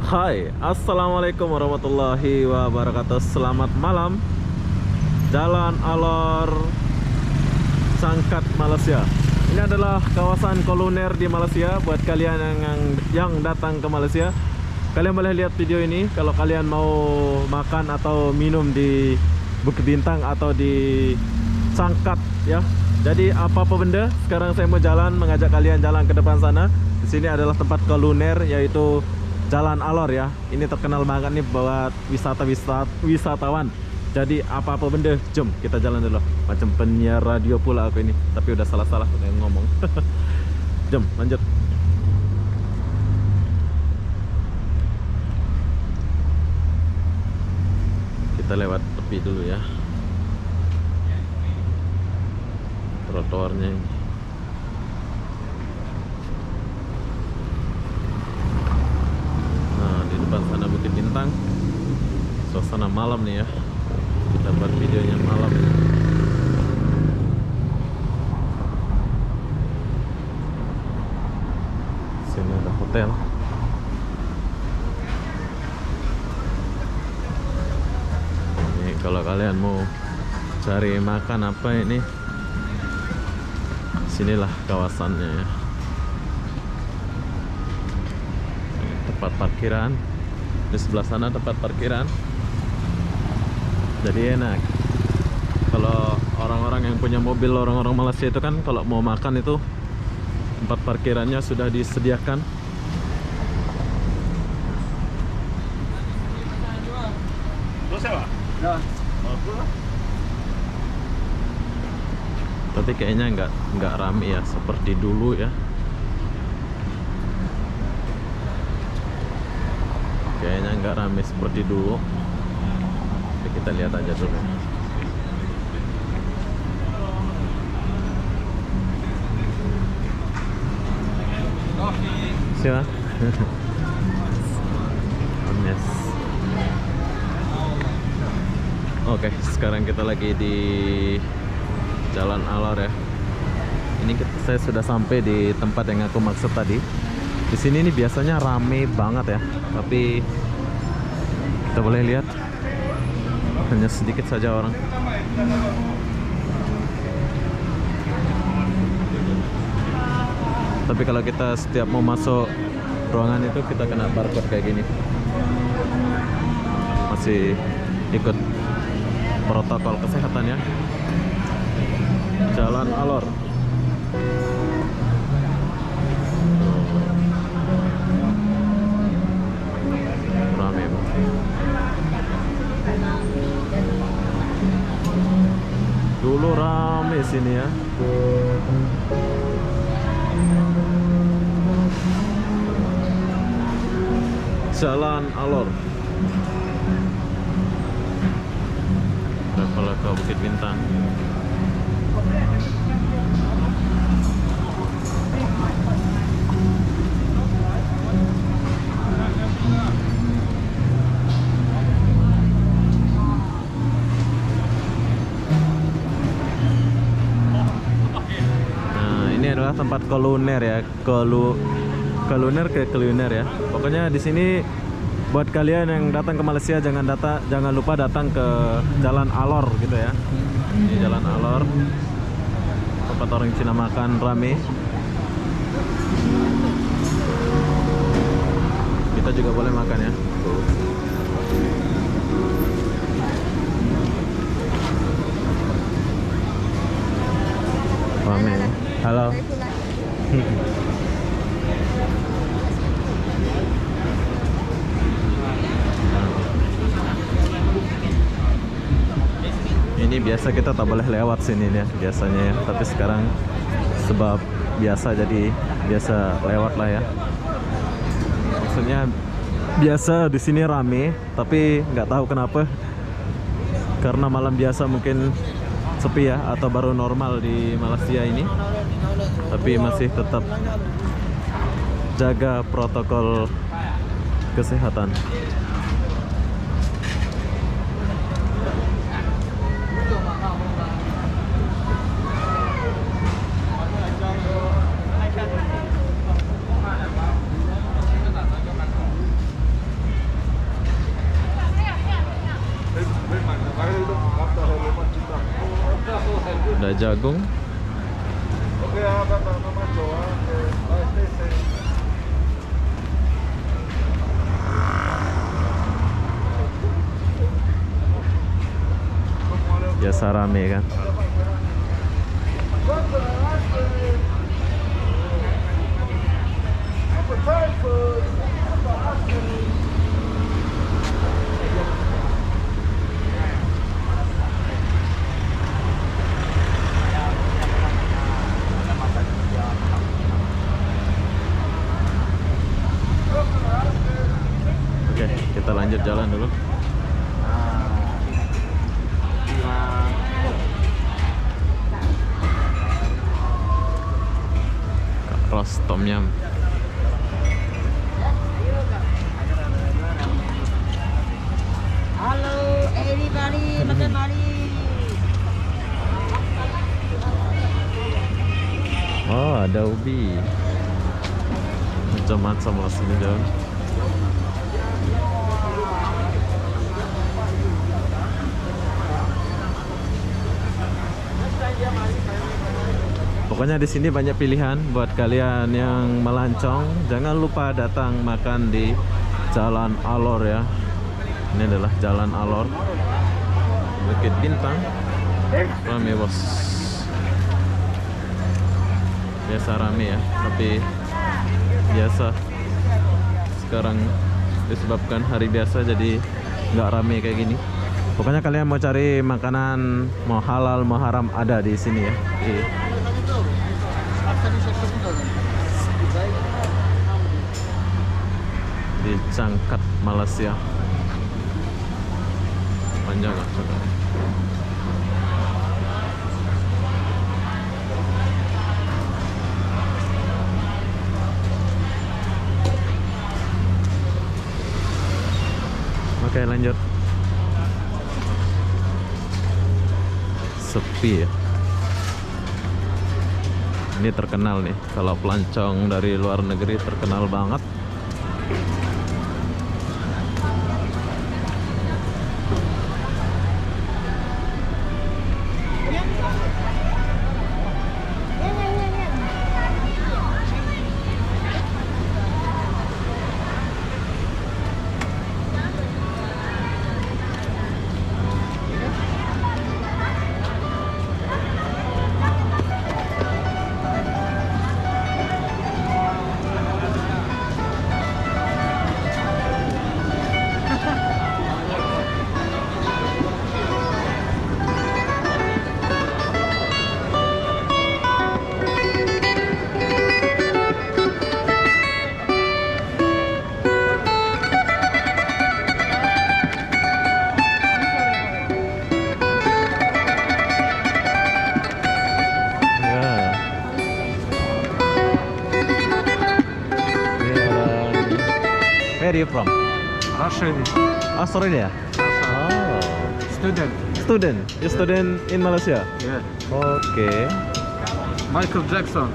Hai, assalamualaikum warahmatullahi wabarakatuh. Selamat malam. Jalan Alor Sangkat, Malaysia. Ini adalah kawasan kuliner di Malaysia. Buat kalian yang datang ke Malaysia, kalian boleh lihat video ini kalau kalian mau makan atau minum di Bukit Bintang atau di Sangkat ya. Jadi apa benda, sekarang saya mau mengajak kalian jalan ke depan sana. Di sini adalah tempat kuliner, yaitu Jalan Alor ya. Ini terkenal banget nih buat wisatawan. Jadi apa-apa benda, jom kita jalan dulu. Macam penyiar radio pula aku ini, tapi udah salah-salah udah ngomong. Jom lanjut. Kita lewat tepi dulu ya. Trotoarnya ini. Depan sana Bukit Bintang, suasana malam nih ya. Kita buat videonya malam. Sini ada hotel. Ini kalau kalian mau cari makan apa ini, sinilah kawasannya ya. Tempat parkiran di sebelah sana, tempat parkiran. Jadi enak kalau orang-orang yang punya mobil, orang-orang Malaysia itu kan kalau mau makan itu tempat parkirannya sudah disediakan. Tapi kayaknya nggak ramai ya seperti dulu ya. Kayaknya nggak ramai seperti dulu. Oke, kita lihat aja dulu. Siapa? Yes. Oke, sekarang kita lagi di Jalan Alor ya. Ini saya sudah sampai di tempat yang aku maksud tadi. Di sini nih biasanya rame banget ya, tapi kita boleh lihat hanya sedikit saja orang. Tapi kalau kita setiap mau masuk ruangan itu kita kena barcode kayak gini. Masih ikut protokol kesehatan ya. Jalan Alor. Dulu rame sini ya. Jalan Alor. Travel ke Bukit Bintang. Tempat kuliner ya, kuliner ya. Pokoknya di sini buat kalian yang datang ke Malaysia jangan lupa datang ke Jalan Alor gitu ya. Ini Jalan Alor, tempat orang Cina makan rame. Kita juga boleh makan ya. Rame. Halo. Ini biasa kita tak boleh lewat sini ya biasanya ya, tapi sekarang sebab biasa jadi biasa lewat lah ya. Maksudnya biasa di sini rame, tapi nggak tahu kenapa, karena malam biasa mungkin sepi ya, atau baru normal di Malaysia ini. Tapi masih tetap jaga protokol kesehatan. jagung. Biasa rame kan. Oke, kita lanjut jalan dulu. Ros tom yum. Halo everybody, makan mari. Oh, ada ubi. Macam-macam rasanya jauh. Pokoknya di sini banyak pilihan buat kalian yang melancong. Jangan lupa datang makan di Jalan Alor ya. Ini adalah Jalan Alor, Bukit Bintang. Rame bos. Biasa rame ya, tapi biasa sekarang disebabkan hari biasa jadi nggak rame kayak gini. Pokoknya kalian mau cari makanan mau halal mau haram ada di sini ya. Di Cangkat, Malaysia. Panjang lah saudara. Oke, lanjut. Sepi ya. Ini terkenal nih, kalau pelancong dari luar negeri terkenal banget. Where are you from? Russia. Australia. Oh, Student. student. You student in Malaysia? Yeah. Okay. Michael Jackson.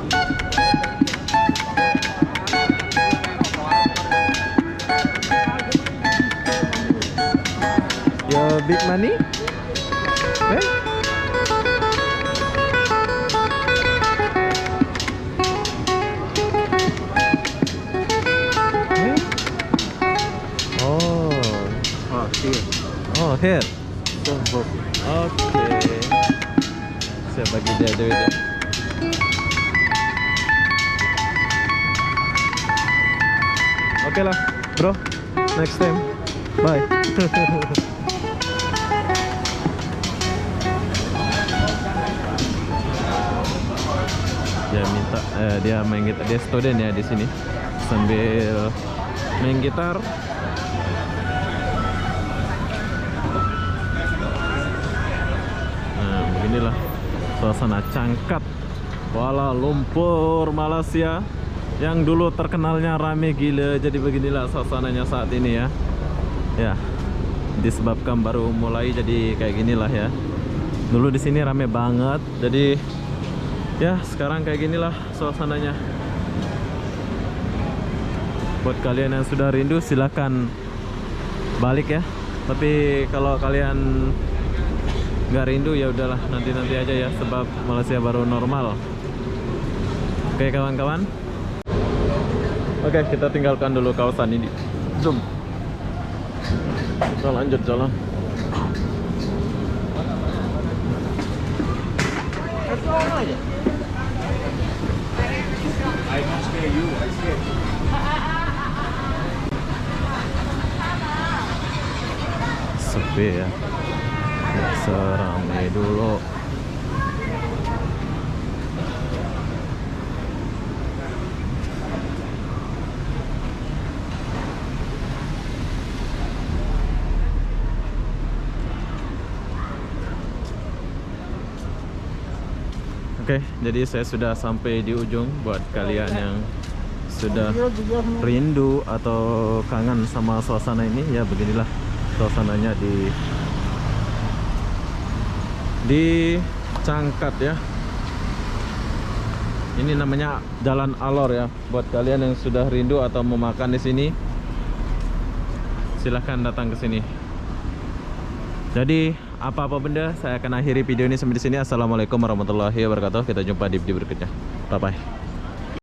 Your big money? Eh? Here. Oh, here. Oke. Oke. Saya bagi dia duitnya. Oke lah, bro. Next time. Bye. Dia main gitar. Dia student ya di sini. Sambil main gitar. Inilah suasana Cangkat, Kuala Lumpur, Malaysia, yang dulu terkenalnya rame gila. Jadi beginilah suasananya saat ini ya. Ya, disebabkan baru mulai jadi kayak ginilah ya. Dulu di sini rame banget. Jadi ya sekarang kayak ginilah suasananya. Buat kalian yang sudah rindu silahkan balik ya. Tapi kalau kalian nggak rindu ya udahlah, nanti aja ya, sebab Malaysia baru normal. Oke kawan-kawan. Oke, kita tinggalkan dulu kawasan ini. Zoom. Kita lanjut jalan. Sepi ya. Nggak seramai dulu. Oke, jadi saya sudah sampai di ujung. Buat kalian yang sudah rindu atau kangen sama suasana ini, ya beginilah suasananya di Cangkat ya. Ini namanya Jalan Alor ya. Buat kalian yang sudah rindu atau mau makan di sini, silahkan datang ke sini. Jadi apa-apa benda, saya akan akhiri video ini sampai di sini. Assalamualaikum warahmatullahi wabarakatuh. Kita jumpa di video berikutnya. Bye bye.